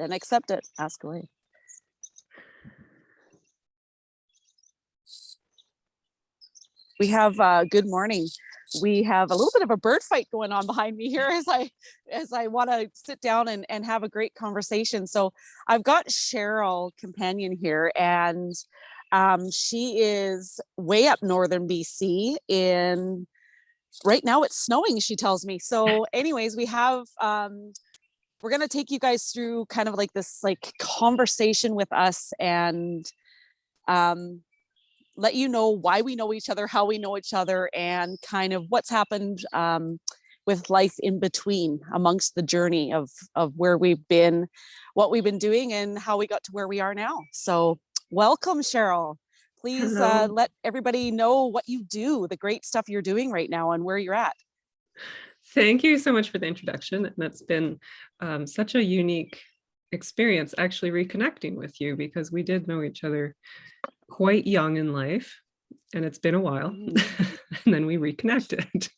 and accept it. Ask away. We have good morning. We have a little bit of a bird fight going on behind me here as I want to sit down and have a great conversation. So I've got Cheryl Kemppainen here, and she is way up northern BC. Right now it's snowing, she tells me. So anyways, we have we're going to take you guys through kind of like this like conversation with us, and let you know why we know each other, how we know each other, and kind of what's happened with life in between amongst the journey of where we've been, what we've been doing, and how we got to where we are now. So welcome, Cheryl. Please let everybody know what you do, the great stuff you're doing right now, and where you're at. Thank you so much for the introduction. And it's been such a unique experience actually reconnecting with you, because we did know each other quite young in life, and it's been a while. And then we reconnected.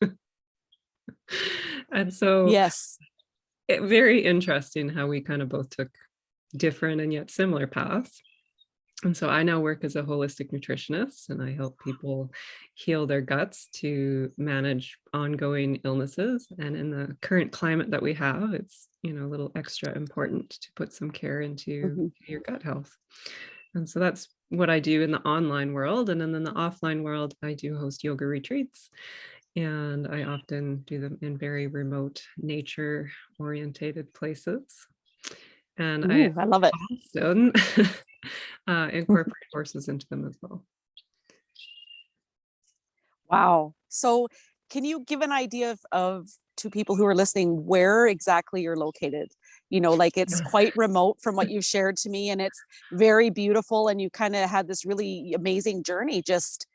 And so yes, very interesting how we kind of both took different and yet similar paths. And so I now work as a holistic nutritionist, and I help people heal their guts to manage ongoing illnesses. And in the current climate that we have, it's, a little extra important to put some care into your gut health. And so that's what I do in the online world. And then in the offline world, I do host yoga retreats, and I often do them in very remote, nature orientated places. And I love it. Often incorporate horses into them as well. Wow. So can you give an idea of to people who are listening where exactly you're located? Like it's quite remote from what you've shared to me, and it's very beautiful, and you kind of had this really amazing journey just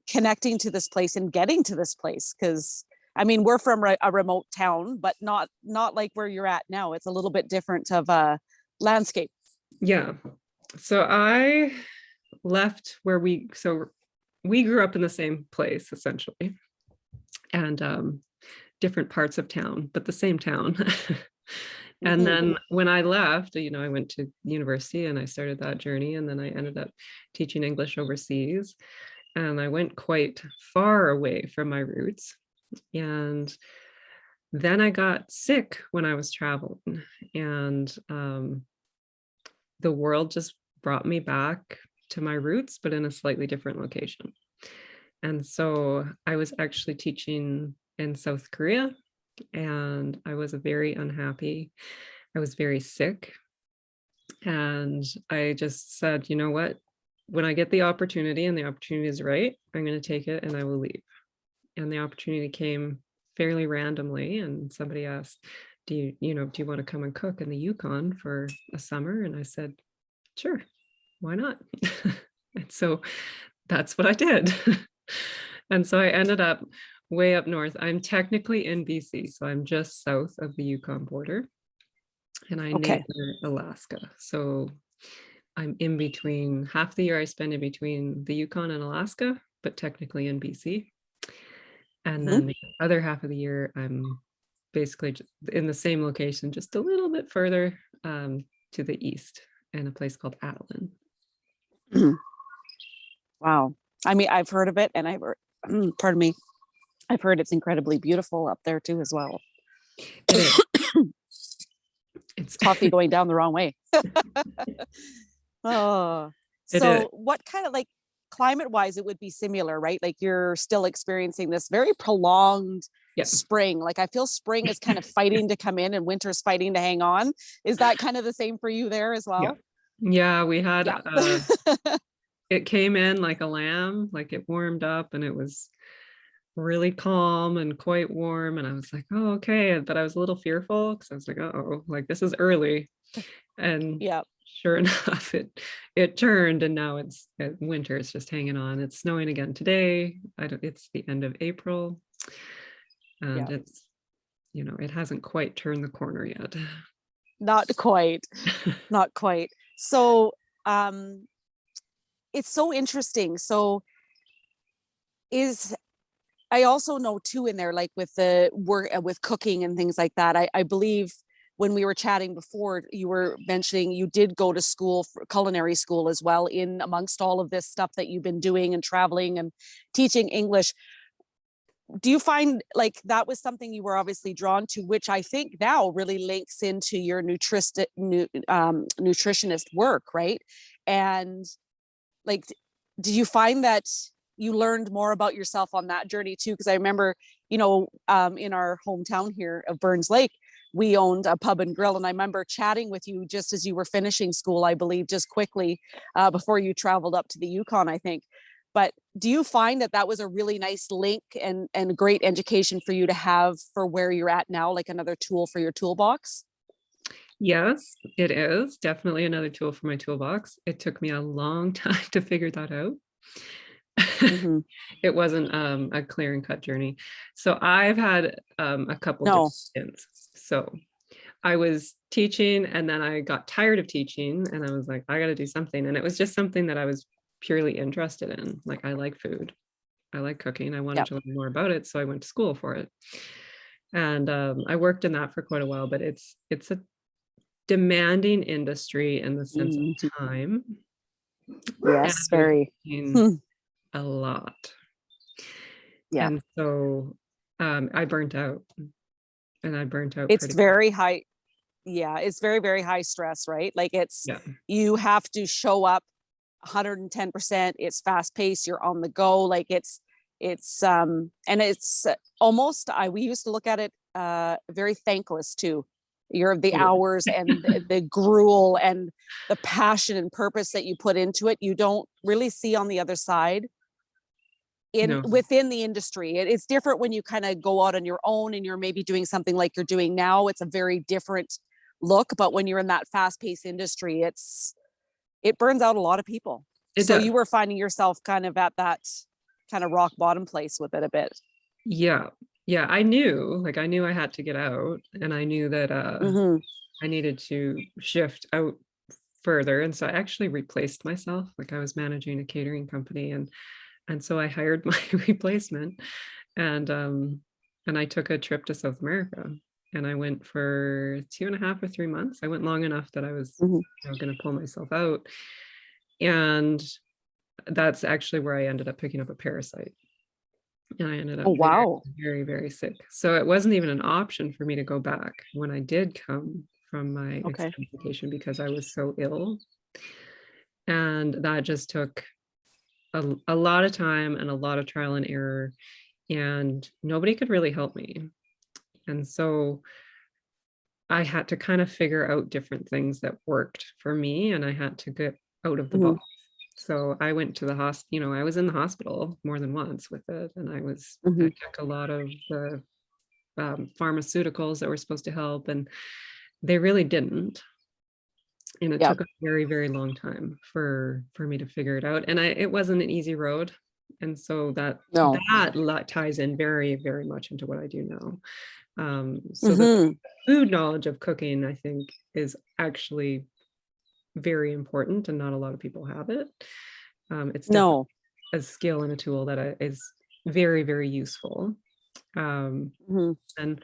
connecting to this place and getting to this place. Because we're from a remote town, but not like where you're at now. It's a little bit different of a landscape. Yeah. So I left where we grew up in the same place essentially, and different parts of town, but the same town. And then when I left, I went to university and I started that journey, and then I ended up teaching English overseas, and I went quite far away from my roots. And then I got sick when I was traveling, and the world just brought me back to my roots, but in a slightly different location. And so I was actually teaching in South Korea, and I was very unhappy. I was very sick. And I just said, you know what? When I get the opportunity and the opportunity is right, I'm going to take it and I will leave. And the opportunity came fairly randomly, and somebody asked, do you want to come and cook in the Yukon for a summer? And I said, sure, why not? And so that's what I did. And so I ended up way up north. I'm technically in BC, so I'm just south of the Yukon border, and I neighbor Alaska. So I'm in between. Half the year I spend in between the Yukon and Alaska, but technically in BC. And then the other half of the year, I'm basically just in the same location, just a little bit further to the east, in a place called Adeline. Wow. I've heard of it, and pardon me, I've heard it's incredibly beautiful up there too as well. It's coffee going down the wrong way. Oh, so what kind of, like, climate wise, it would be similar, right? Like you're still experiencing this very prolonged spring. Like I feel spring is kind of fighting to come in and winter's fighting to hang on. Is that kind of the same for you there as well? Yeah, we had, it came in like a lamb, like it warmed up and it was really calm and quite warm. And I was like, oh, okay. But I was a little fearful because I was like, oh, like this is early. And sure enough, it turned, and now winter is just hanging on. It's snowing again today. It's the end of April, and it's, it hasn't quite turned the corner yet. Not quite. Not quite. So it's so interesting. So I also know too in there, like with the work with cooking and things like that, I believe when we were chatting before, you were mentioning you did go to school for culinary school as well, in amongst all of this stuff that you've been doing and traveling and teaching English. Do you find like that was something you were obviously drawn to, which I think now really links into your nutritionist work, right? And like, did you find that you learned more about yourself on that journey too? Because I remember, in our hometown here of Burns Lake, we owned a pub and grill, and I remember chatting with you just as you were finishing school, I believe, just quickly before you traveled up to the Yukon, I think. But do you find that that was a really nice link and great education for you to have for where you're at now, like another tool for your toolbox? Yes, it is definitely another tool for my toolbox. It took me a long time to figure that out. Mm-hmm. It wasn't a clear and cut journey. So I've had a couple No. different stints. So I was teaching, and then I got tired of teaching, and I was like, I got to do something. And it was just something that I was purely interested in. Like, I like food, I like cooking, I wanted Yep. to learn more about it, so I went to school for it. And I worked in that for quite a while, but it's a demanding industry in the sense of Mhm. time, and Yes, I was very. working Hmm. a lot. Yeah. And so I burnt out, and I burnt out It's pretty quick. very high. Yeah, it's very, very high stress, right? Like Yeah. you have to show up 110%. It's fast paced. You're on the go. Like and it's almost, we used to look at it very thankless too. You're the Totally. hours and the gruel and the passion and purpose that you put into it. You don't really see on the other side No. within the industry. It's different when you kind of go out on your own and you're maybe doing something like you're doing now. It's a very different look, but when you're in that fast-paced industry, it burns out a lot of people. It So does. you were finding yourself kind of at that kind of rock bottom place with it a bit. Yeah. Yeah. I knew I had to get out, and I knew that Mm-hmm. I needed to shift out further. And so I actually replaced myself. Like, I was managing a catering company, and so I hired my replacement, and I took a trip to South America, and I went for 2.5 or 3 months. I went long enough that I was, Mm-hmm. going to pull myself out. And that's actually where I ended up picking up a parasite. And I ended up Oh, very, wow. very, very sick. So it wasn't even an option for me to go back when I did come from my Okay. extended vacation, because I was so ill. And that just took a lot of time and a lot of trial and error, and nobody could really help me. And so I had to kind of figure out different things that worked for me, and I had to get out of the Mm-hmm. box. So I went to the hospital, I was in the hospital more than once with it, and I Mm-hmm. took a lot of the pharmaceuticals that were supposed to help, and they really didn't. And it Yeah. took a very, very long time for me to figure it out, and it wasn't an easy road. And so No. ties in very, very much into what I do now. So the Mm-hmm. food knowledge of cooking, I think, is actually very important, and not a lot of people have it. It's definitely No. a skill and a tool that is very, very useful. Um, Mm-hmm. and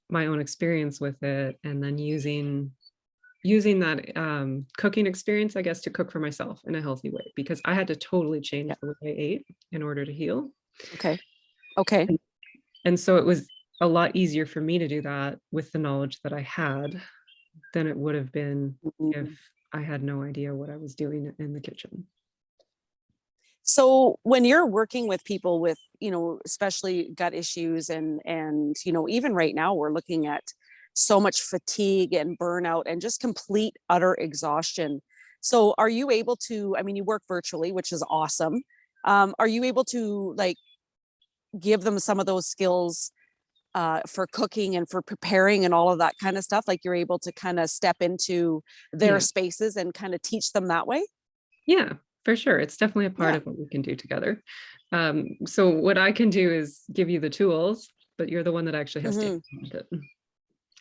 my own experience with it, and then using that cooking experience, I guess, to cook for myself in a healthy way, because I had to totally change Yeah. the way I ate in order to heal. Okay. Okay. And so it was a lot easier for me to do that with the knowledge that I had than it would have been if Mhm. I had no idea what I was doing in the kitchen. So when you're working with people with, especially gut issues and even right now we're looking at so much fatigue and burnout and just complete utter exhaustion. So are you able to, I mean, you work virtually, which is awesome. Are you able to like give them some of those skills for cooking and for preparing and all of that kind of stuff? Like you're able to kind of step into their Yeah. spaces and kind of teach them that way? Yeah, for sure. It's definitely a part Yeah. of what we can do together. So what I can do is give you the tools, but you're the one that actually has to Hmm. implement it.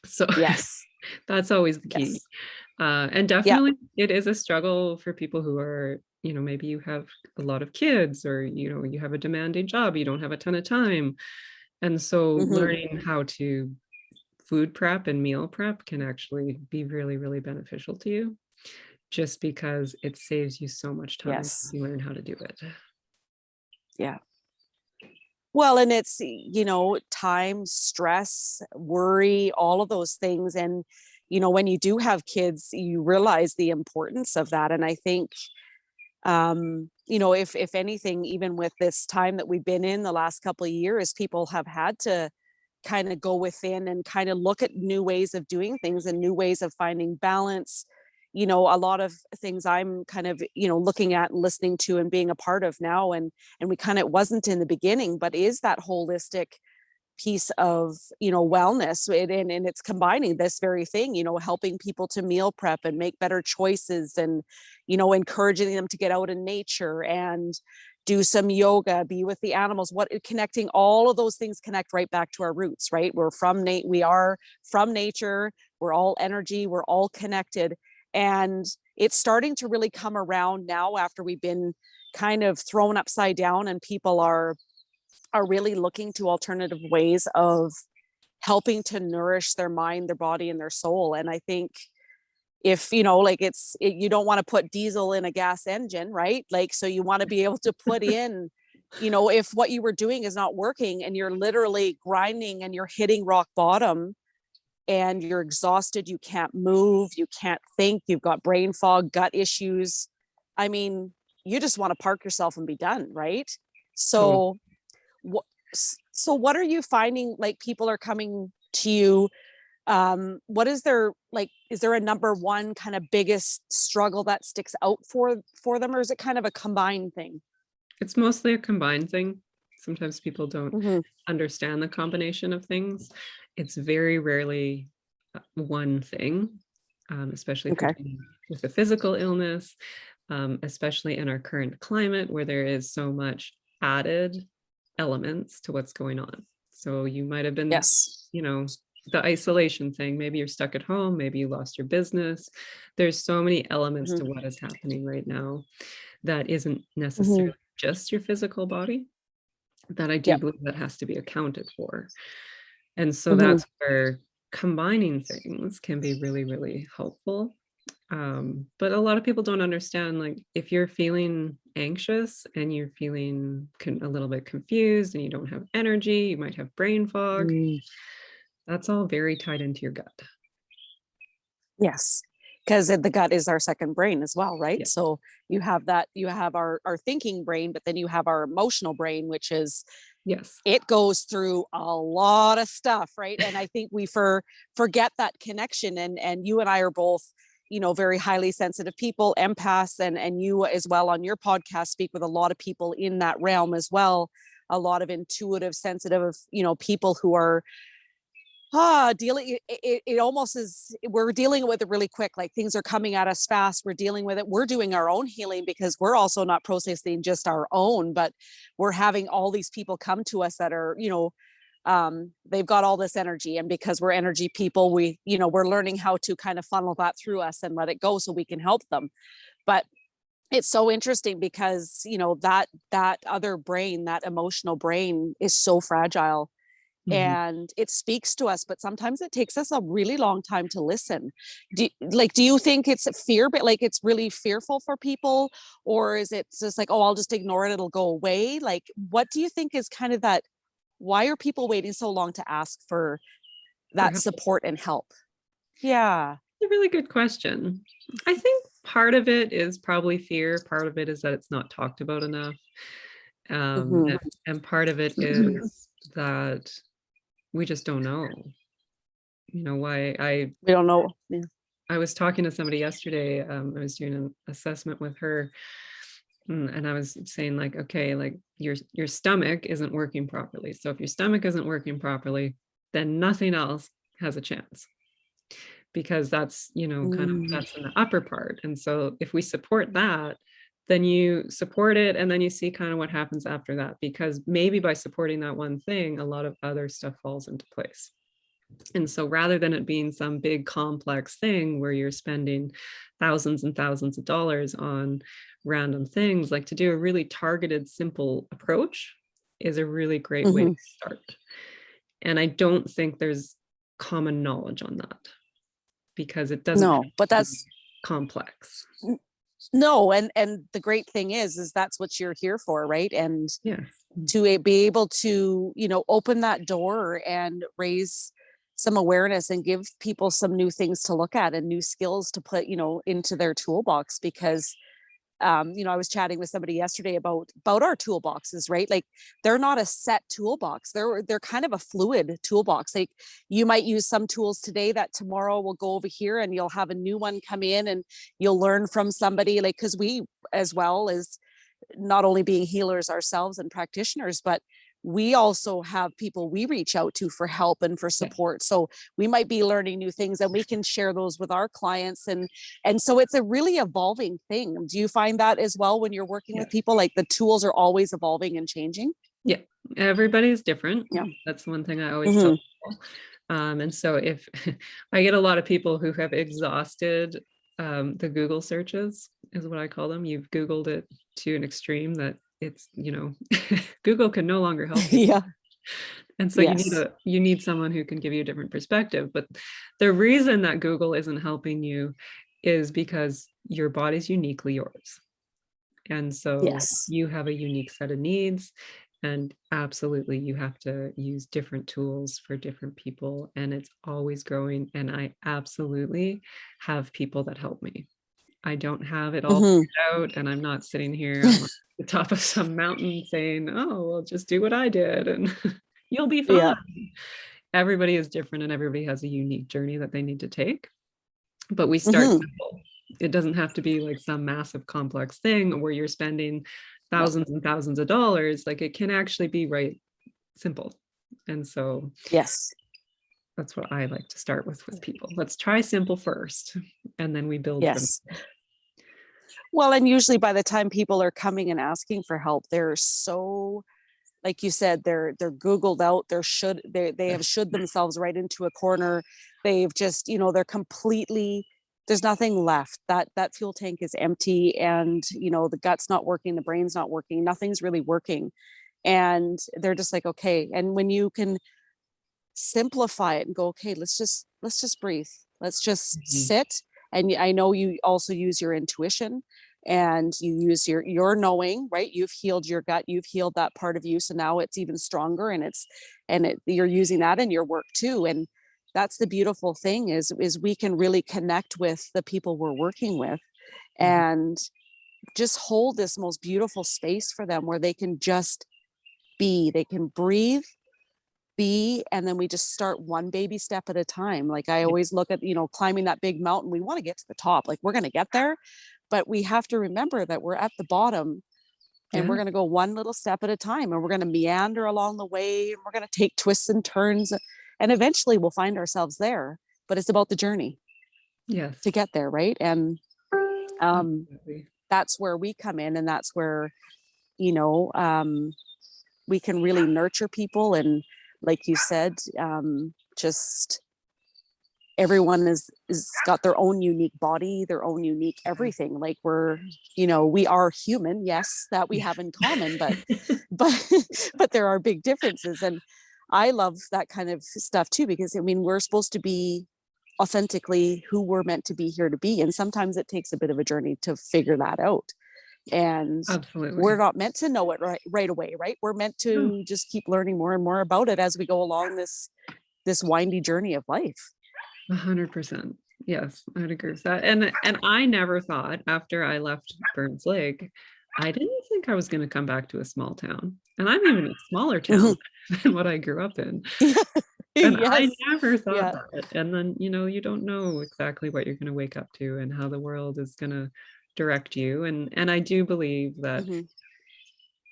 So Yes. that's always the key. Yes. And Yeah. definitely it is a struggle for people who are, maybe you have a lot of kids, or, you have a demanding job, you don't have a ton of time. And so Hmm. learning how to food prep and meal prep can actually be really, really beneficial to you, just because it saves you so much time if Yes. you learn how to do it. Yeah. Well, and it's, time, stress, worry, all of those things. And, when you do have kids, you realize the importance of that. And I think, if anything, even with this time that we've been in the last couple of years, people have had to kind of go within and kind of look at new ways of doing things and new ways of finding balance. A lot of things I'm kind of, looking at and listening to and being a part of now, and we kind of wasn't in the beginning, but is that holistic piece of, wellness, and it's combining this very thing, helping people to meal prep and make better choices, and encouraging them to get out in nature and do some yoga, be with the animals, connecting all of those things connect right back to our roots, right? We are from nature, we're all energy, we're all connected. And it's starting to really come around now after we've been kind of thrown upside down, and people are really looking to alternative ways of helping to nourish their mind, their body, and their soul. And I think if, like you don't want to put diesel in a gas engine, right? Like, so you want to be able to put in, if what you were doing is not working and you're literally grinding and you're hitting rock bottom and you're exhausted, you can't move, you can't think, you've got brain fog, gut issues. I mean, you just want to park yourself and be done, right? Totally. So so what are you finding, like, people are coming to you, what is their, like, is there a number one kind of biggest struggle that sticks out for them, or is it kind of a combined thing? It's mostly a combined thing. Sometimes people don't Mm-hmm. understand the combination of things. It's very rarely one thing, especially if you're Okay. dealing with a physical illness, especially in our current climate where there is so much added elements to what's going on. So you might have been, Yes. the isolation thing, maybe you're stuck at home, maybe you lost your business. There's so many elements Mm-hmm. to what is happening right now that isn't Mm-hmm. necessarily just your physical body, that I do Yep. believe that has to be accounted for. And so Mm-hmm. that's where combining things can be really, really helpful. But a lot of people don't understand, like, if you're feeling anxious and you're feeling a little bit confused and you don't have energy, you might have brain fog. Mm. That's all very tied into your gut. Yes, because the gut is our second brain as well, right? Yeah. So you have our thinking brain, but then you have our emotional brain, which is, Yes. it goes through a lot of stuff, right? And I think we forget that connection. And you and I are both, very highly sensitive people, empaths, and you as well on your podcast speak with a lot of people in that realm as well. A lot of intuitive, sensitive, people who are dealing it almost is, we're dealing with it really quick, like things are coming at us fast, we're dealing with it, we're doing our own healing because we're also not processing just our own, but we're having all these people come to us that are, they've got all this energy, and because we're energy people, we're learning how to kind of funnel that through us and let it go so we can help them. But it's so interesting because that other brain, that emotional brain, is so fragile, Mhm. and it speaks to us, but sometimes it takes us a really long time to listen. Do you think it's a fear, but like it's really fearful for people, or is it just like, oh, I'll just ignore it, it'll go away? Like, what do you think is kind of that, why are people waiting so long to ask for For that help. support and help? Yeah. A really good question. I think part of it is probably fear. Part of it is that it's not talked about enough. Hmm. And part of it is that we just don't know. Why We don't know. Yeah. I was talking to somebody yesterday. I was doing an assessment with her, and I was saying, like, okay, like your stomach isn't working properly. So if your stomach isn't working properly, then nothing else has a chance, because that's, kind of, Mm. that's in the upper part. And so if we support that, then you support it, and then you see kind of what happens after that, because maybe by supporting that one thing, a lot of other stuff falls into place. And so rather than it being some big complex thing where you're spending thousands and thousands of dollars on random things, like, to do a really targeted, simple approach is a really great way to Hmm. start. And I don't think there's common knowledge on that, because it doesn't have No, but to be that's complex. no, and the great thing is that's what you're here for, right? And Yeah. to be able to, open that door and raise some awareness and give people some new things to look at and new skills to put, into their toolbox. Because I was chatting with somebody yesterday about our toolboxes, right? Like they're not a set toolbox. They're kind of a fluid toolbox. Like you might use some tools today that tomorrow will go over here and you'll have a new one come in and you'll learn from somebody. Like, because we, as well as not only being healers ourselves and practitioners, but we also have people we reach out to for help and for Yeah. support. So we might be learning new things and we can share those with our clients. And so it's a really evolving thing. Do you find that as well when you're working with people? Like the tools are always evolving and changing? Yeah. Everybody's different. Yeah. That's one thing I always tell people. And so if I get a lot of people who have exhausted the Google searches, is what I call them. You've Googled it to an extreme that it's, Google can no longer help you. Yeah. And so you need someone who can give you a different perspective. But the reason that Google isn't helping you is because your body's uniquely yours. And so you have a unique set of needs. And absolutely, you have to use different tools for different people. And it's always growing. And I absolutely have people that help me. I don't have it all figured out. And I'm not sitting here on the top of some mountain saying, oh, well, just do what I did and you'll be fine. Yeah. Everybody is different and everybody has a unique journey that they need to take. But we start simple. It doesn't have to be like some massive complex thing where you're spending thousands and thousands of dollars. Like it can actually be simple. And so that's what I like to start with people. Let's try simple first, and then we build from there. Well, and usually by the time people are coming and asking for help, they're so, like you said, they're Googled out, they have should themselves right into a corner. They've just, they're completely, there's nothing left. That fuel tank is empty, and the gut's not working, the brain's not working, nothing's really working. And they're just like, okay. And when you can simplify it and go, okay, let's just breathe. Let's just sit. And I know you also use your intuition and you use your knowing, right? You've healed your gut, you've healed that part of you. So now it's even stronger, and you're using that in your work too. And that's the beautiful thing is we can really connect with the people we're working with and just hold this most beautiful space for them where they can just be, they can breathe, be, and then we just start one baby step at a time. Like I always look at, climbing that big mountain, we want to get to the top, like we're going to get there, but we have to remember that we're at the bottom and we're going to go one little step at a time, and we're going to meander along the way, and we're going to take twists and turns, and eventually we'll find ourselves there. But it's about the journey to get there, right? And that's where we come in, and that's where we can really nurture people. And like you said, just everyone is got their own unique body, their own unique everything. Like we are human, yes, that we have in common, but but there are big differences. And I love that kind of stuff too, because we're supposed to be authentically who we're meant to be here to be, and sometimes it takes a bit of a journey to figure that out. And we're not meant to know it right away, right? We're meant to just keep learning more and more about it as we go along this windy journey of life. 100%. Yes, I'd agree with that. And I never thought, after I left Burns Lake, I didn't think I was going to come back to a small town. And I'm even a smaller town than what I grew up in. And I never thought that. And then, you don't know exactly what you're going to wake up to and how the world is going to direct you. And I do believe that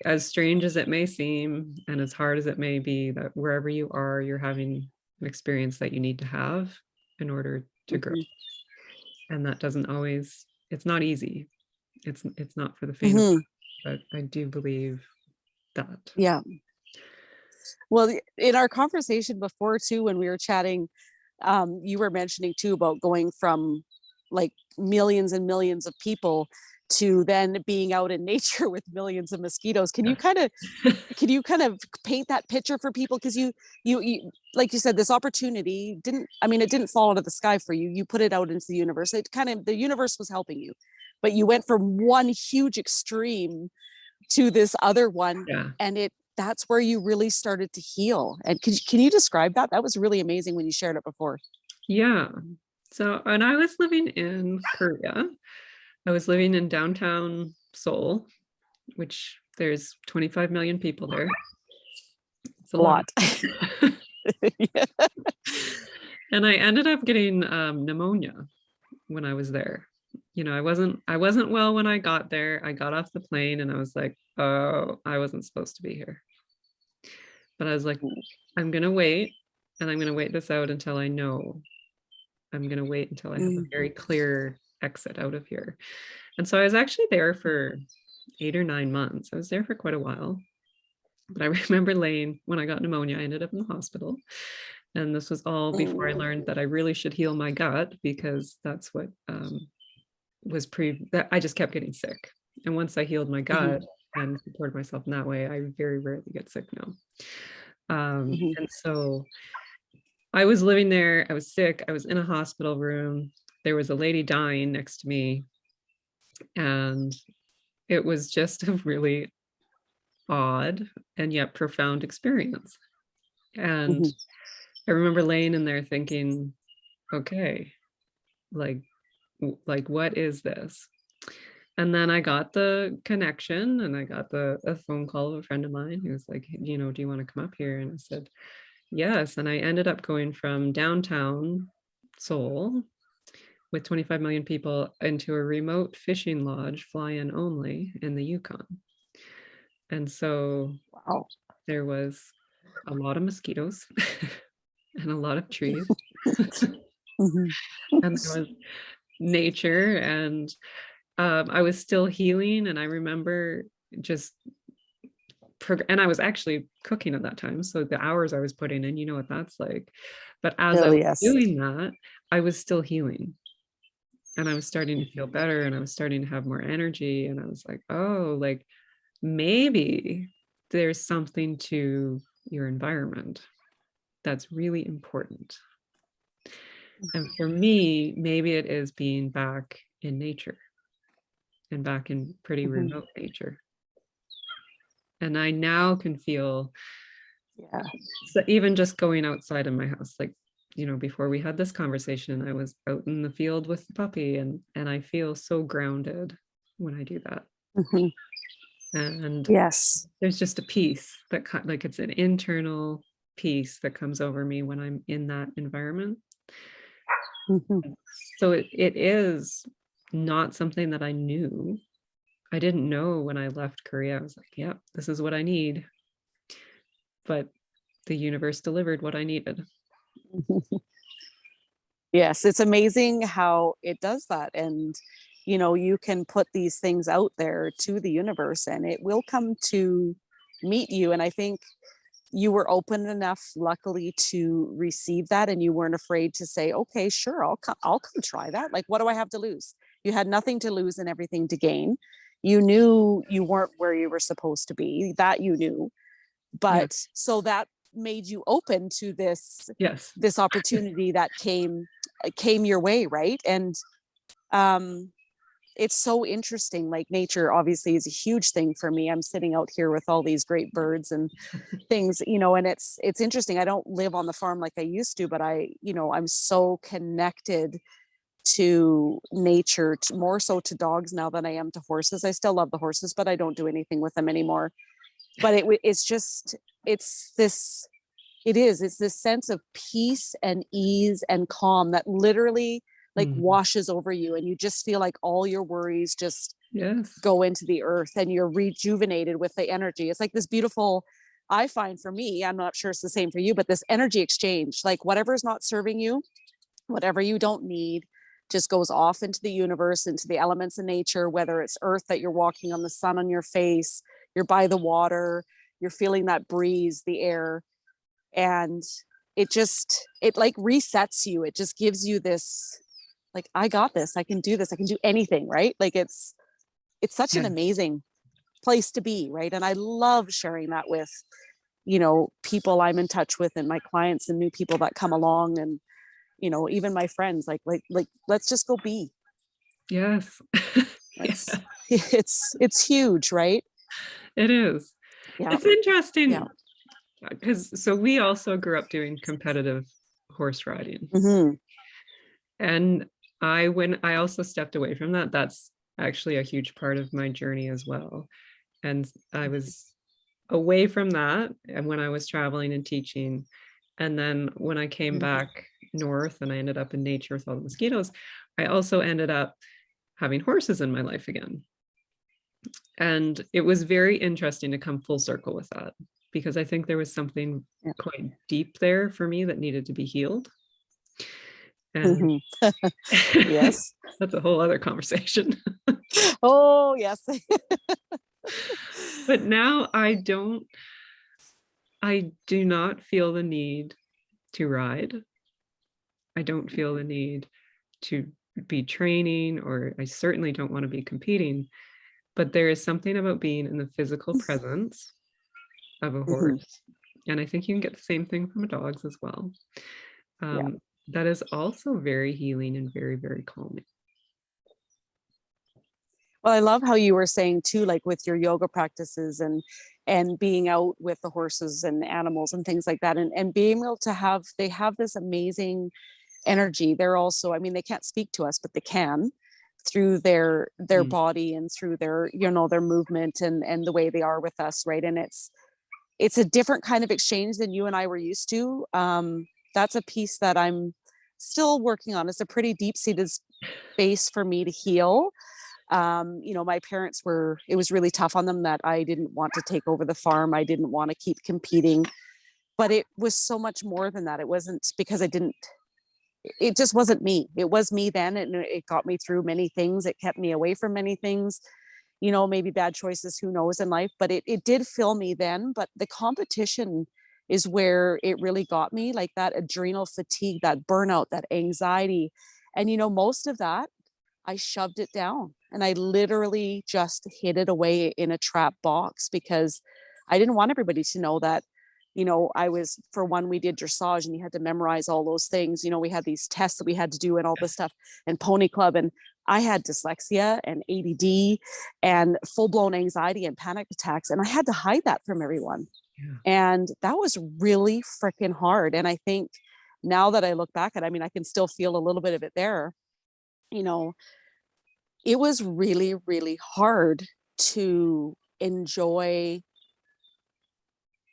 as strange as it may seem and as hard as it may be, that wherever you are, you're having an experience that you need to have in order to grow. And that doesn't always, it's not easy. It's not for the faint of heart, but I do believe that. Yeah. Well, in our conversation before too, when we were chatting, you were mentioning too about going from like millions and millions of people to then being out in nature with millions of mosquitoes. Can you kind of paint that picture for people? Because you like you said, this opportunity it didn't fall out of the sky for you. You put it out into the universe. The universe was helping you, but you went from one huge extreme to this other one, Yeah. and that's where you really started to heal. And can you describe that? That was really amazing when you shared it before. Yeah. So when I was living in Korea, I was living in downtown Seoul, which there's 25 million people there. It's a lot. Yeah. And I ended up getting pneumonia when I was there. I wasn't well when I got there. I got off the plane and I was like, oh, I wasn't supposed to be here. But I was like, I'm gonna wait, and I'm gonna wait this out until I know. I'm gonna wait until I have a very clear exit out of here. And so I was actually there for 8 or 9 months. I was there for quite a while. But I remember when I got pneumonia, I ended up in the hospital. And this was all before I learned that I really should heal my gut, because that's what that I just kept getting sick. And once I healed my gut and supported myself in that way, I very rarely get sick now. And so I was living there, I was sick, I was in a hospital room. There was a lady dying next to me. And it was just a really odd and yet profound experience. And I remember laying in there thinking, okay, like what is this? And then I got the connection, and I got a phone call of a friend of mine who was like, do you want to come up here? And I said, yes. And I ended up going from downtown Seoul with 25 million people into a remote fishing lodge, fly-in only, in the Yukon. And so there was a lot of mosquitoes and a lot of trees. And there was nature, and I was still healing. And I remember and I was actually cooking at that time. So the hours I was putting in, you know what that's like. But as I was doing that, I was still healing. And I was starting to feel better, and I was starting to have more energy. And I was like, oh, like maybe there's something to your environment that's really important. And for me, maybe it is being back in nature, and back in pretty remote nature. And I now can feel, so even just going outside of my house, like, before we had this conversation, I was out in the field with the puppy, and I feel so grounded when I do that. And there's just a peace that like, it's an internal peace that comes over me when I'm in that environment. So it is not something that I knew. I didn't know when I left Korea. I was like, yeah, this is what I need. But the universe delivered what I needed. Yes, it's amazing how it does that. And you can put these things out there to the universe, and it will come to meet you. And I think you were open enough, luckily, to receive that, and you weren't afraid to say, okay, sure, I'll come try that. Like, what do I have to lose? You had nothing to lose and everything to gain. You knew you weren't where you were supposed to be, that you knew. But so that made you open to this opportunity that came your way, right? And it's so interesting. Like, nature obviously is a huge thing for me. I'm sitting out here with all these great birds and things, and it's interesting. I don't live on the farm like I used to, but I'm so connected to nature, more so to dogs now than I am to horses. I still love the horses, but I don't do anything with them anymore. But it's this sense of peace and ease and calm that literally like washes over you, and you just feel like all your worries just go into the earth, and you're rejuvenated with the energy. It's like this beautiful, I find, for me, I'm not sure it's the same for you, but this energy exchange, like whatever's not serving you, whatever you don't need, just goes off into the universe, into the elements of nature, whether it's earth that you're walking on, the sun on your face, you're by the water, you're feeling that breeze, the air. And it like resets you. It just gives you this, like, I got this, I can do this, I can do anything, right? Like, it's it's such an Yeah. amazing place to be, right? And I love sharing that with, people I'm in touch with and my clients and new people that come along, and, even my friends, like, let's just go be. Yes. Let's, Yeah, it's huge, right? it is. Yeah. It's interesting Yeah. because so we also grew up doing competitive horse riding. Hmm. And when I also stepped away from that, that's actually a huge part of my journey as well. And I was away from that and when I was traveling and teaching. And then when I came back north and I ended up in nature with all the mosquitoes, I also ended up having horses in my life again. And it was very interesting to come full circle with that because I think there was something Yeah. quite deep there for me that needed to be healed. And Hmm. Yes. that's a whole other conversation. Oh, yes. But now I do not feel the need to ride. I don't feel the need to be training, or I certainly don't want to be competing. But there is something about being in the physical presence of a Hmm. horse. And I think you can get the same thing from dogs as well. Yeah. That is also very healing and very, very calming. Well, I love how you were saying too, like with your yoga practices and being out with the horses and animals and things like that, and being able to they have this amazing energy. They're also, I mean, they can't speak to us, but they can through their Mm. body and through their, their movement and the way they are with us, right? And it's a different kind of exchange than you and I were used to. That's a piece that I'm still working on. It's a pretty deep-seated space for me to heal. My parents it was really tough on them that I didn't want to take over the farm. I didn't want to keep competing, but it was so much more than that. It wasn't because it just wasn't me. It was me then. And it got me through many things. It kept me away from many things, maybe bad choices, who knows, in life, but it did fill me then. But the competition is where it really got me, like that adrenal fatigue, that burnout, that anxiety. And, most of that, I shoved it down and I literally just hid it away in a trap box because I didn't want everybody to know that, I was, for one, we did dressage and you had to memorize all those things. We had these tests that we had to do and all this stuff, and pony club. And I had dyslexia and ADD and full blown anxiety and panic attacks. And I had to hide that from everyone. Yeah. And that was really freaking hard. And I think now that I look back at it, I mean, I can still feel a little bit of it there. You know, it was really, really hard to enjoy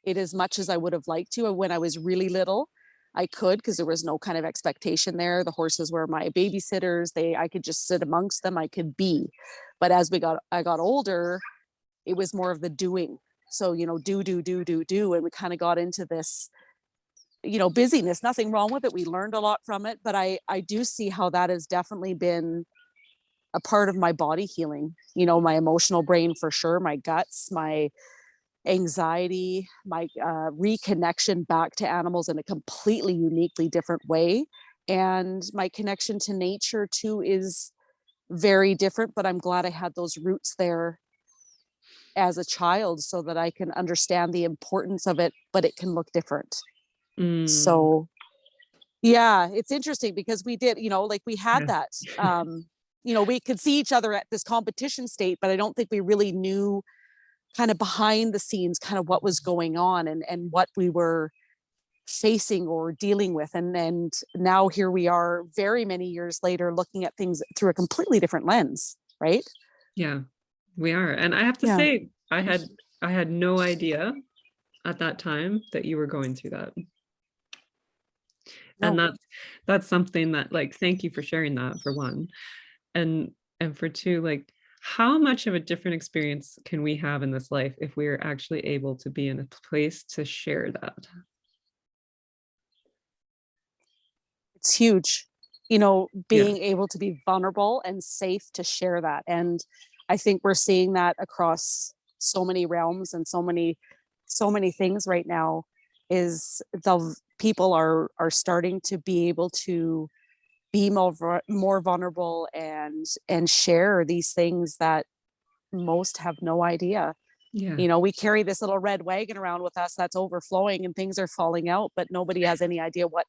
it as much as I would have liked to. When I was really little, I could, because there was no kind of expectation there. The horses were my babysitters. I could just sit amongst them. I could be. But as I got older, it was more of the doing. So, do. And we kind of got into this, busyness. Nothing wrong with it. We learned a lot from it. But I do see how that has definitely been a part of my body healing, my emotional brain for sure, my guts, my anxiety, my reconnection back to animals in a completely uniquely different way. And my connection to nature too is very different, but I'm glad I had those roots there as a child so that I can understand the importance of it, but it can look different. Mm. So yeah, it's interesting because we did, like we had Yeah. that, we could see each other at this competition state, but I don't think we really knew kind of behind the scenes, kind of what was going on and what we were facing or dealing with. And now here we are very many years later, looking at things through a completely different lens. Right. Yeah, we are. And I have to Yeah. say, I had no idea at that time that you were going through that. And No. that's something that, like, thank you for sharing that, for one. And for two, like, how much of a different experience can we have in this life if we are actually able to be in a place to share that? It's huge, Yeah. being able to be vulnerable and safe to share that. And I think we're seeing that across so many realms and so many things right now. Is the people are starting to be able to be more vulnerable and share these things that most have no idea. Yeah. You know, we carry this little red wagon around with us that's overflowing and things are falling out, but nobody has any idea what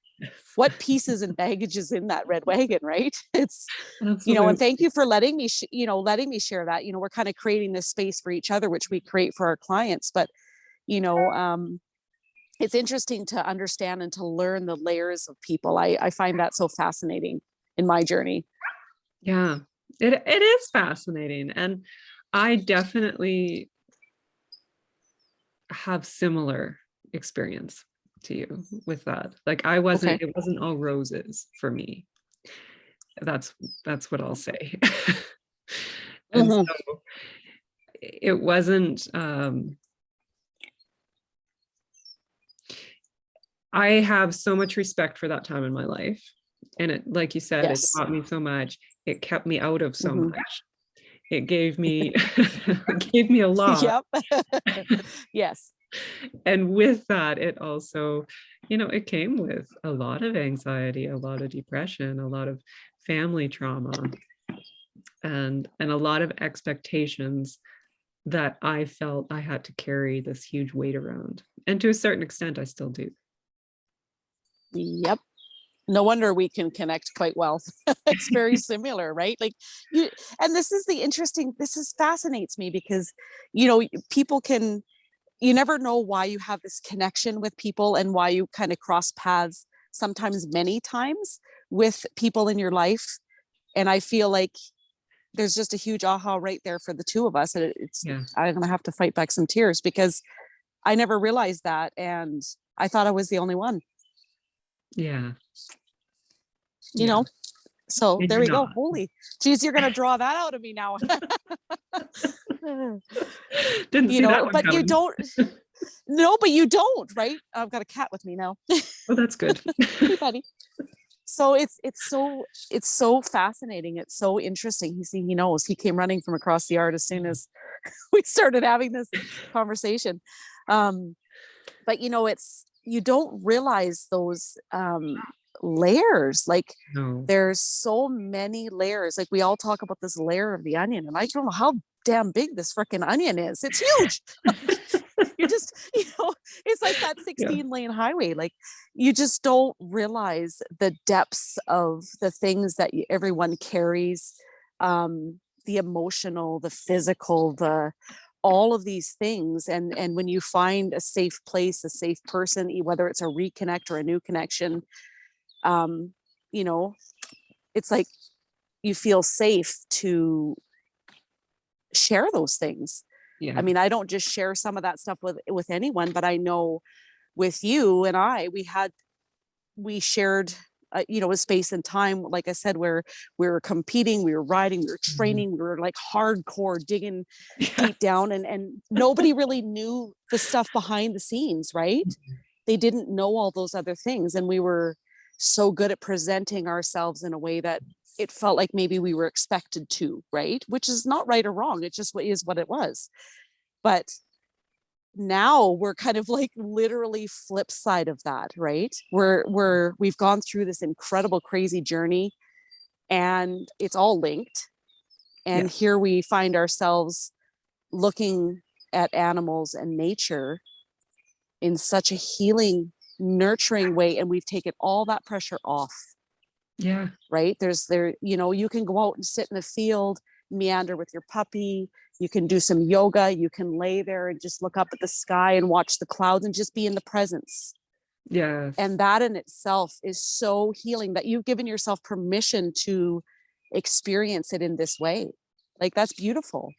pieces and baggage is in that red wagon, right? It's, you know, and Absolutely. thank you for letting me, letting me share that. You know, we're kind of creating this space for each other, which we create for our clients. But, you know, it's interesting to understand and to learn the layers of people. I find that so fascinating in my journey. Yeah, it is fascinating. And I definitely have similar experience to you with that. Like Okay. it wasn't all roses for me. That's what I'll say. And Mhm. so it wasn't, I have so much respect for that time in my life. And it, like you said, it Yes. taught me so much. It kept me out of so Mhm. much. It gave me it gave me a lot. Yep. Yes. And with that, it also, it came with a lot of anxiety, a lot of depression, a lot of family trauma, and a lot of expectations that I felt I had to carry this huge weight around. And to a certain extent, I still do. Yep. No wonder we can connect quite well. It's very similar, right? Like you, and this is the interesting, this is fascinates me because, you know, people can, you never know why you have this connection with people and why you kind of cross paths sometimes many times with people in your life. And I feel like there's just a huge aha right there for the two of us. And it's, Yeah. I'm going to have to fight back some tears because I never realized that. And I thought I was the only one, Yeah. you Yeah. know? So And there you're we go. not. Holy geez, you're going to draw that out of me now. Didn't You see that know, one but you coming. don't, no, but you don't, right? I've got a cat with me now. Oh, that's good. Hey, buddy. So it's so fascinating. It's so interesting. He knows. He came running from across the yard as soon as we started having this conversation. Um, but you know, it's you don't realize those layers. Like No. there's so many layers. Like we all talk about this layer of the onion, and I don't know how damn big this freaking onion is. It's huge. You're just, it's like that Yeah. 16-lane highway. Like you just don't realize the depths of the things that everyone carries, the emotional, the physical, the all of these things. And when you find a safe place, a safe person, whether it's a reconnect or a new connection, um, you know, it's like you feel safe to share those things. I Yeah. mean, I don't just share some of that stuff with anyone, but I know with you and we shared a space and time, like I said, where we were competing, we were riding, we were Mhm. training, we were like hardcore digging deep Yes. down, and nobody really knew the stuff behind the scenes, right? They didn't know all those other things, and we were so good at presenting ourselves in a way that it felt like maybe we were expected to, right? Which is not right or wrong, it just is what it was. But now we're kind of like literally flip side of that, right? We've gone through this incredible crazy journey, and it's all linked, Yeah. and here we find ourselves looking at animals and nature in such a healing, nurturing way, and we've taken all that pressure off, Yeah. right? You can go out and sit in the field, meander with your puppy, you can do some yoga, you can lay there and just look up at the sky and watch the clouds and just be in the presence. Yes. And that in itself is so healing that you've given yourself permission to experience it in this way. Like that's beautiful.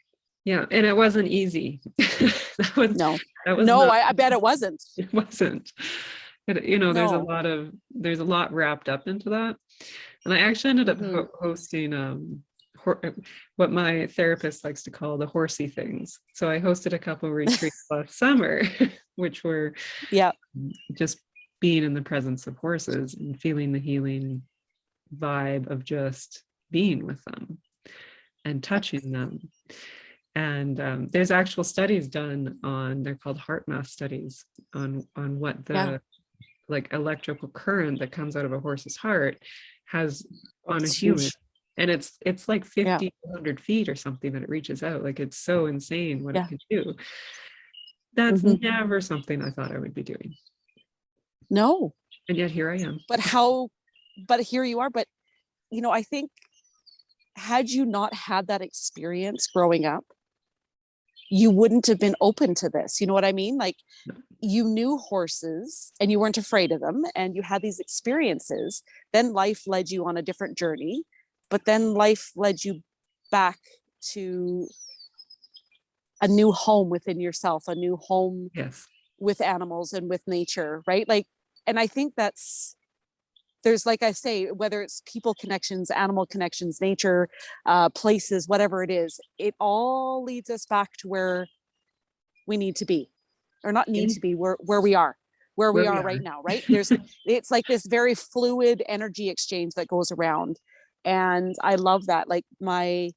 Yeah. And it wasn't easy. that was No, that was no, not I bet it wasn't. it wasn't. No. There's a lot wrapped up into that. And I actually ended up Mm-hmm. hosting what my therapist likes to call the horsey things. So I hosted a couple retreats last summer, which were Yeah. just being in the presence of horses and feeling the healing vibe of just being with them and touching them. And there's actual studies done they're called heart math studies on what Yeah. the like electrical current that comes out of a horse's heart has on a It's human. huge. And it's like Yeah. 50, 100 feet or something that it reaches out. Like, it's so insane what Yeah. it can do. That's Mhm. never something I thought I would be doing. No, And yet here I am. but here you are. But, I think had you not had that experience growing up, you wouldn't have been open to this. You know what I mean? Like, you knew horses and you weren't afraid of them and you had these experiences. Then life led you on a different journey, but then life led you back to a new home within yourself, a new home Yes. with animals and with nature, right? Like, and I think there's, like I say, whether it's people connections, animal connections, nature, places, whatever it is, it all leads us back to where we need to be, or not need to be, where we are Where we right are. now, right? It's like this very fluid energy exchange that goes around. And I love that. Like, my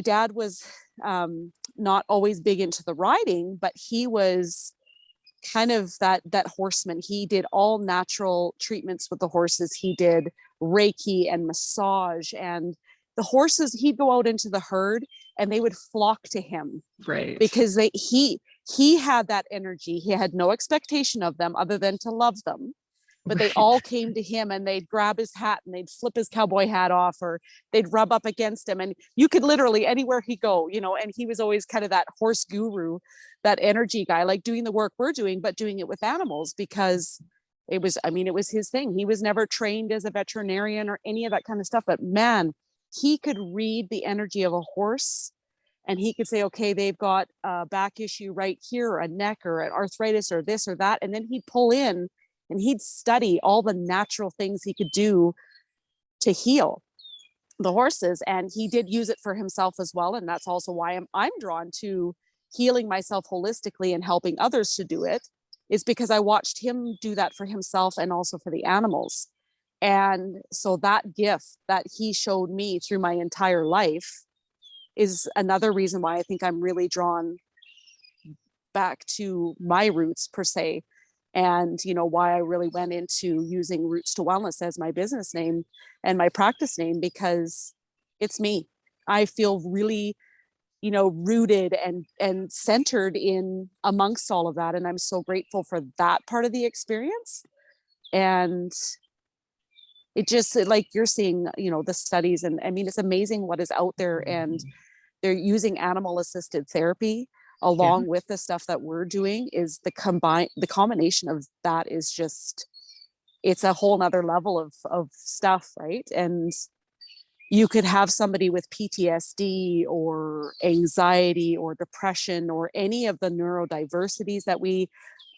dad was not always big into the riding, but he was kind of that horseman. He did all natural treatments with the horses. He did Reiki and massage, and the horses, he'd go out into the herd and they would flock to him Right. because he had that energy. He had no expectation of them other than to love them. But they Right. all came to him and they'd grab his hat and they'd flip his cowboy hat off, or they'd rub up against him. And you could literally anywhere he go, and he was always kind of that horse guru, that energy guy, like doing the work we're doing, but doing it with animals, because it was his thing. He was never trained as a veterinarian or any of that kind of stuff. But man, he could read the energy of a horse, and he could say, okay, they've got a back issue right here, or a neck, or an arthritis, or this or that. And then he'd pull in and he'd study all the natural things he could do to heal the horses. And he did use it for himself as well. And that's also why I'm drawn to healing myself holistically and helping others to do it, is because I watched him do that for himself and also for the animals. And so that gift that he showed me through my entire life is another reason why I think I'm really drawn back to my roots, per se. And why I really went into using Roots to Wellness as my business name and my practice name, because it's me. I feel really rooted and centered in amongst all of that, and I'm so grateful for that part of the experience. And like you're seeing the studies, and I mean, it's amazing what is out there. And they're using animal assisted therapy Yeah. along with the stuff that we're doing. Is the combination of that is just, it's a whole nother level of stuff, right? And you could have somebody with PTSD or anxiety or depression or any of the neurodiversities that we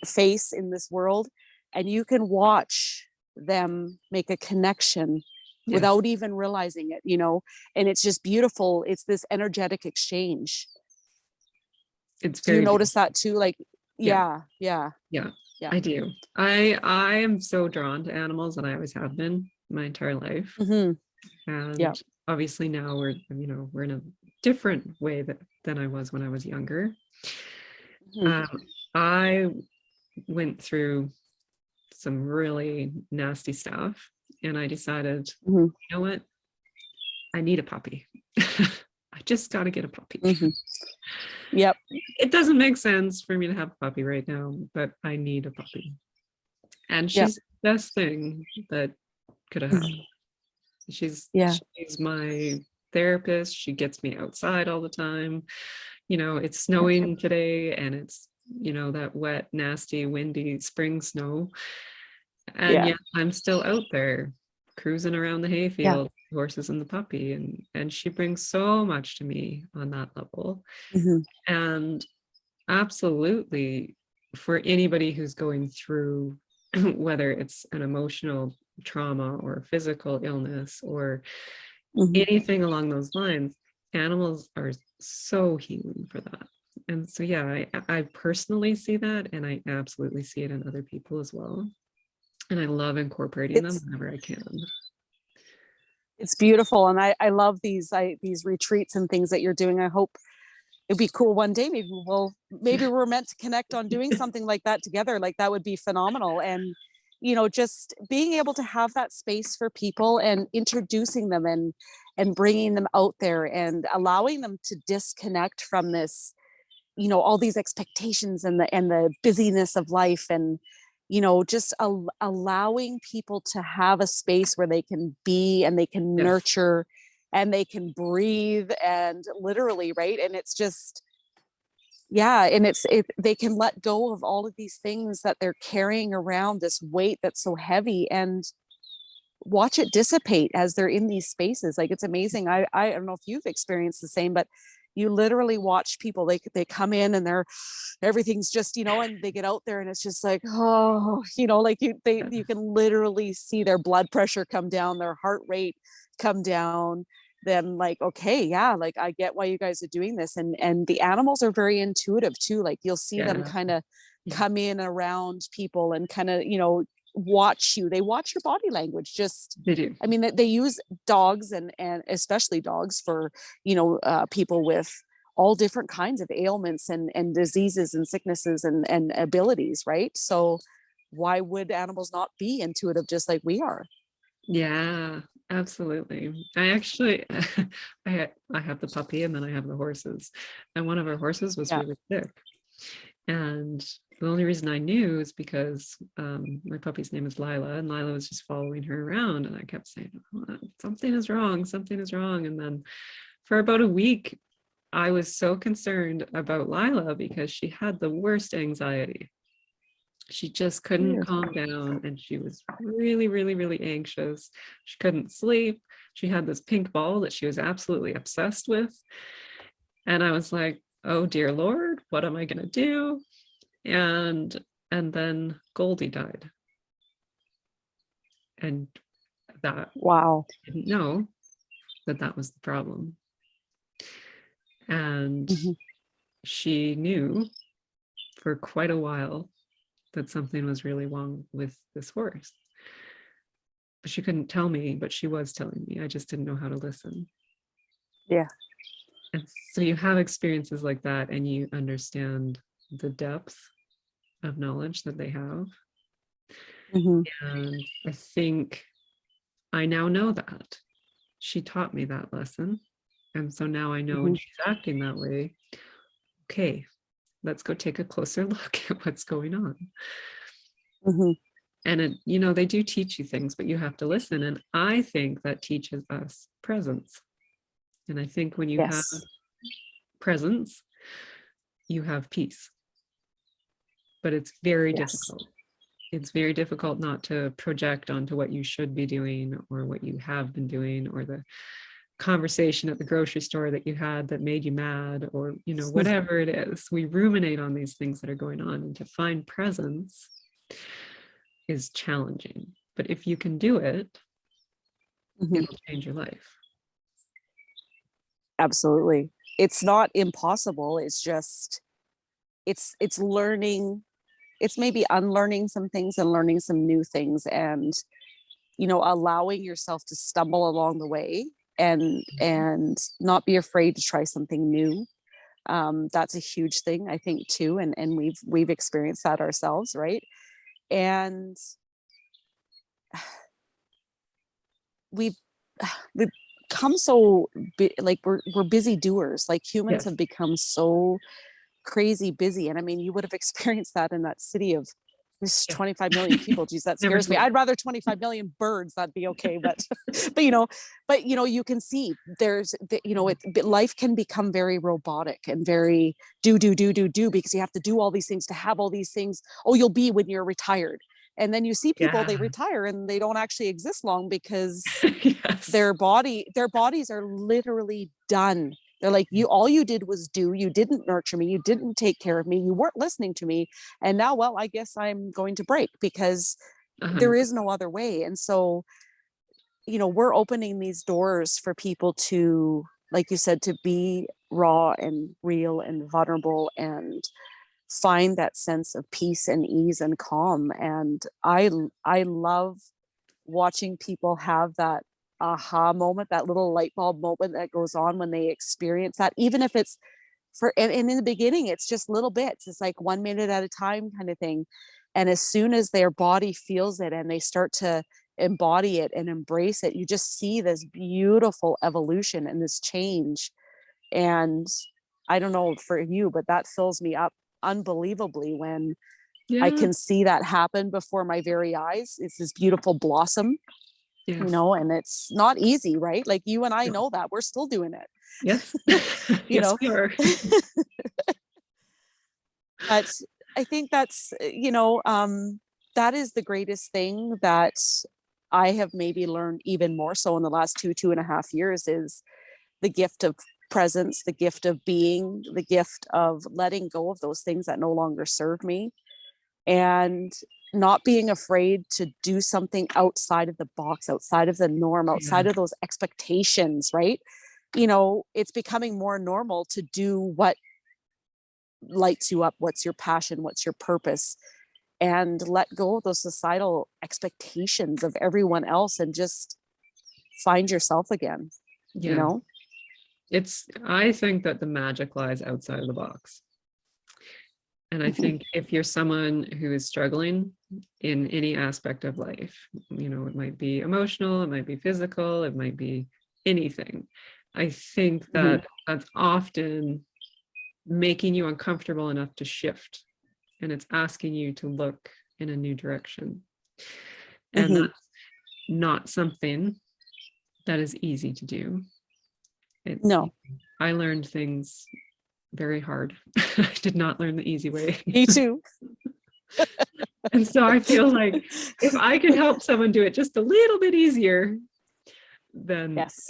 face in this world, and you can watch them make a connection Yes. without even realizing it, and it's just beautiful. It's this energetic exchange. It's Do you very notice beautiful. that too? Like, Yeah. yeah. I do. I am so drawn to animals, and I always have been my entire life. Mm-hmm. Yeah. And obviously now we're in a different way than I was when I was younger. Mm-hmm. I went through some really nasty stuff, and I decided, Mm-hmm. you know what? I need a puppy. I just got to get a puppy. Mm-hmm. Yep. It doesn't make sense for me to have a puppy right now, but I need a puppy. And she's the best thing that could have happened. She's my therapist. She gets me outside all the time. It's snowing today, and it's that wet, nasty, windy spring snow. And yet I'm still out there cruising around the hayfield, horses and the puppy, and she brings so much to me on that level. Mm-hmm. And absolutely, for anybody who's going through whether it's an emotional trauma or physical illness or anything along those lines, animals are so healing for that. And so I personally see that, and I absolutely see it in other people as well. And I love incorporating them whenever I can. It's beautiful. And I love these retreats and things that you're doing. I hope it'd be cool one day. Maybe we're meant to connect on doing something like that together. Like, that would be phenomenal. And, just being able to have that space for people and introducing them and and bringing them out there and allowing them to disconnect from this, all these expectations and the busyness of life, and just allowing people to have a space where they can be and they can Yes. nurture and they can breathe, and literally, right? And it's just, yeah, and they can let go of all of these things that they're carrying around, this weight that's so heavy, and watch it dissipate as they're in these spaces. Like, it's amazing. I don't know if you've experienced the same, but you literally watch people, they come in and everything's just, and they get out there and it's just like, oh, like you can literally see their blood pressure come down, their heart rate come down. Then, like, okay, yeah, like, I get why you guys are doing this. And the animals are very intuitive too. Like, you'll see them Yeah. kind of come in around people and kind of, watch you. They watch your body language. Just, They do. I mean, they use dogs and especially dogs for, people with all different kinds of ailments and diseases and sicknesses and abilities, right? So why would animals not be intuitive just like we are? Yeah, absolutely. I actually I have the puppy and then I have the horses. And one of our horses was Yeah. really sick. And the only reason I knew is because my puppy's name is Lila, and Lila was just following her around, and I kept saying, "Oh, something is wrong, something is wrong." And then for about a week, I was so concerned about Lila because she had the worst anxiety. She just couldn't Weird. calm down, and she was really, really, really anxious. She couldn't sleep. She had this pink ball that she was absolutely obsessed with. And I was like, oh dear Lord, what am I going to do? And then Goldie died. And that Wow. I didn't know that was the problem. And Mhm. she knew for quite a while that something was really wrong with this horse. But she couldn't tell me, but she was telling me. I just didn't know how to listen. Yeah. And so you have experiences like that and you understand the depth of knowledge that they have. Mhm. And I think I now know that. She taught me that lesson. And so now I know when Mhm. she's acting that way, okay, let's go take a closer look at what's going on. Mhm. And it, they do teach you things, but you have to listen. And I think that teaches us presence. And I think when you have Yes. presence, you have peace. But it's very Yes. difficult. It's very difficult not to project onto what you should be doing or what you have been doing, or the conversation at the grocery store that you had that made you mad, or whatever it is. We ruminate on these things that are going on, and to find presence is challenging. But if you can do it, Mhm. it'll change your life. Absolutely. It's not impossible. It's just, it's learning. It's maybe unlearning some things and learning some new things, and allowing yourself to stumble along the way, and not be afraid to try something new. That's a huge thing, I think, too, and we've experienced that ourselves, right? And we've we've come so like we're busy doers. Like, humans Yes. have become so crazy busy. And I mean, you would have experienced that in that city of this Yeah. 25 million people. Geez, that Never scares me. sleep. I'd rather 25 million birds. That'd be okay. But, you can see life can become very robotic and very do, because you have to do all these things to have all these things. Oh, you'll be when you're retired. And then you see people, Yeah. they retire and they don't actually exist long because Yes. their bodies are literally done. They're like, all you did was you didn't nurture me, you didn't take care of me, you weren't listening to me, and now, well, I guess I'm going to break, because there 100%. is no other way. And so, we're opening these doors for people to, like you said, to be raw and real and vulnerable, and find that sense of peace and ease and calm. And I love watching people have that aha moment, that little light bulb moment that goes on when they experience that, even if it's and in the beginning, it's just little bits. It's like 1 minute at a time kind of thing. And as soon as their body feels it and they start to embody it and embrace it, you just see this beautiful evolution and this change. And I don't know for you, but that fills me up unbelievably when I Yeah. can see that happen before my very eyes. It's this beautiful blossom, Yes. and it's not easy, right? Like you and I No. know that we're still doing Yes. it, you Yes, know, we are. but I think that's, that is the greatest thing that I have maybe learned even more so in the last 2.5 years is the gift of presence, the gift of being, the gift of letting go of those things that no longer serve me, and not being afraid to do something outside of the box, outside of the norm, Yeah. outside of those expectations, right? It's becoming more normal to do what lights you up, what's your passion, what's your purpose, and let go of those societal expectations of everyone else and just find yourself again, you Yeah. know? I think that the magic lies outside of the box. And I think if you're someone who is struggling in any aspect of life, it might be emotional, it might be physical, it might be anything. I think that that's often making you uncomfortable enough to shift, and it's asking you to look in a new direction. And that's not something that is easy to do. No, I learned things very hard. I did not learn the easy way. me too. And so I feel like if I can help someone do it just a little bit easier, then Yes.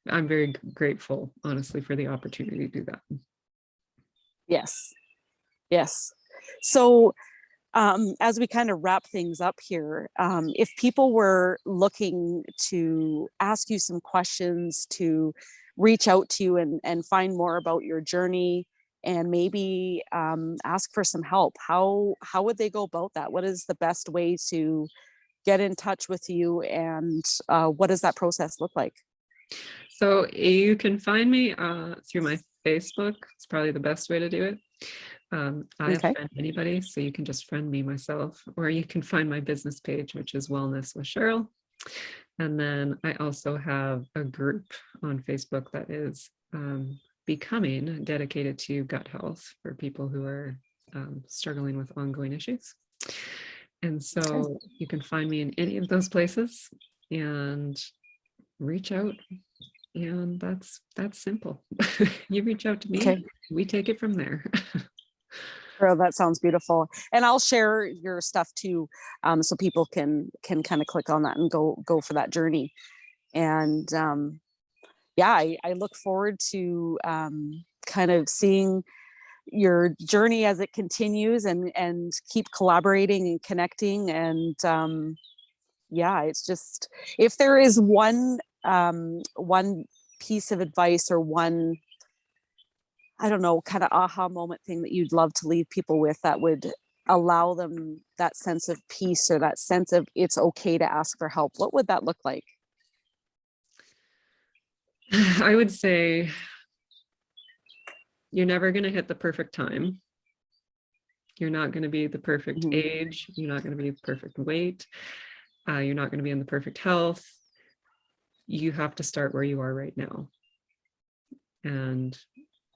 I'm very grateful, honestly, for the opportunity to do that. Yes. Yes. So as we kind of wrap things up here, if people were looking to ask you some questions, to reach out to you and find more about your journey, and maybe ask for some help, how would they go about that? What is the best way to get in touch with you, and what does that process look like? So you can find me through my Facebook. It's probably the best way to do it. I have Okay. friend anybody, so you can just friend me myself, or you can find my business page, which is Wellness with Cheryl. And then I also have a group on Facebook that is becoming dedicated to gut health for people who are struggling with ongoing issues. And so you can find me in any of those places and reach out. And that's simple. You reach out to me, Okay. we take it from there. Oh, that sounds beautiful. And I'll share your stuff too, so people can kind of click on that and go for that journey. And yeah, I look forward to kind of seeing your journey as it continues, and keep collaborating and connecting. And yeah, it's just, if there is one piece of advice, or one, I don't know, kind of aha moment thing that you'd love to leave people with, that would allow them that sense of peace, or that sense of it's okay to ask for help, what would that look like? I would say you're never going to hit the perfect time. You're not going to be the perfect age. You're not going to be the perfect weight. You're not going to be in the perfect health. You have to start where you are right now. And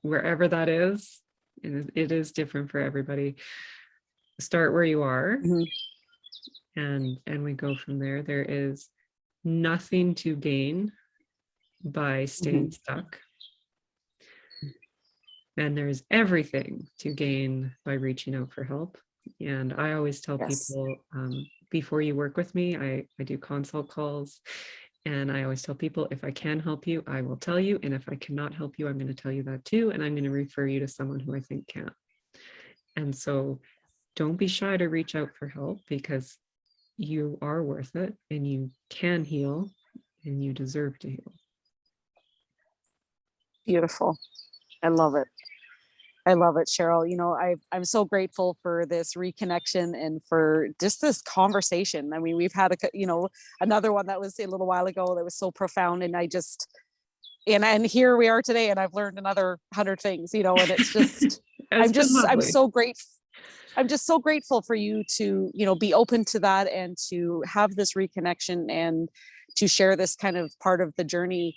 wherever that is, and it is different for everybody, start where you are. And we go from there. There is nothing to gain by staying stuck. And there's everything to gain by reaching out for help. And I always tell people, before you work with me, I do consult calls. And I always tell people, if I can help you, I will tell you. And if I cannot help you, I'm going to tell you that too. And I'm going to refer you to someone who I think can. And so don't be shy to reach out for help, because you are worth it, and you can heal, and you deserve to heal. Beautiful. I love it. I love it, Cheryl. I'm so grateful for this reconnection, and for just this conversation. I mean, we've had another one that was a little while ago that was so profound, and and here we are today, and I've learned another 100 things, and it's just, I'm lovely. so grateful. I'm just so grateful for you to, be open to that and to have this reconnection and to share this kind of part of the journey,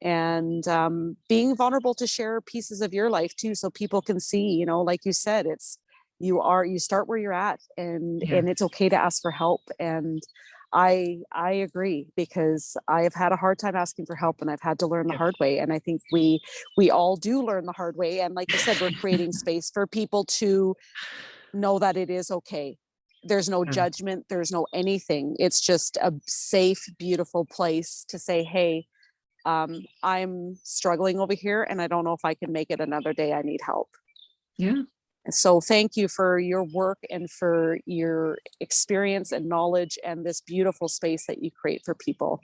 and being vulnerable to share pieces of your life too, so people can see, like you said, you start where you're at, and Yeah. it's okay to ask for help. And I agree, because I have had a hard time asking for help, and I've had to learn the Yep. hard way. And I think we all do learn the hard way. And like you said, we're creating space for people to know that it is okay. There's no Yeah. judgment, there's no anything. It's just a safe, beautiful place to say, hey, I'm struggling over here and I don't know if I can make it another day. I need help. Yeah. And so thank you for your work and for your experience and knowledge and this beautiful space that you create for people.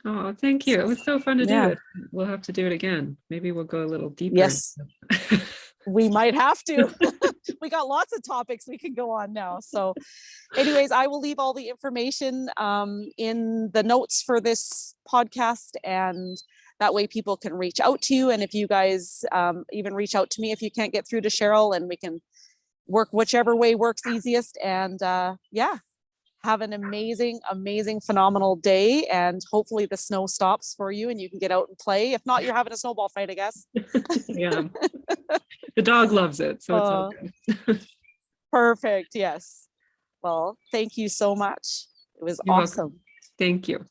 Oh, thank you. It was so fun to do Yeah. it. We'll have to do it again. Maybe we'll go a little deeper. Yes, we might have to. We got lots of topics we can go on now. So anyways, I will leave all the information in the notes for this podcast, and that way people can reach out to you. And if you guys even reach out to me if you can't get through to Cheryl, and we can work whichever way works easiest. And yeah, have an amazing, amazing, phenomenal day. And hopefully the snow stops for you and you can get out and play. If not, you're having a snowball fight, I guess. Yeah. The dog loves it, so it's all good. Perfect. Yes. Well, thank you so much. It was You're awesome. welcome. Thank you.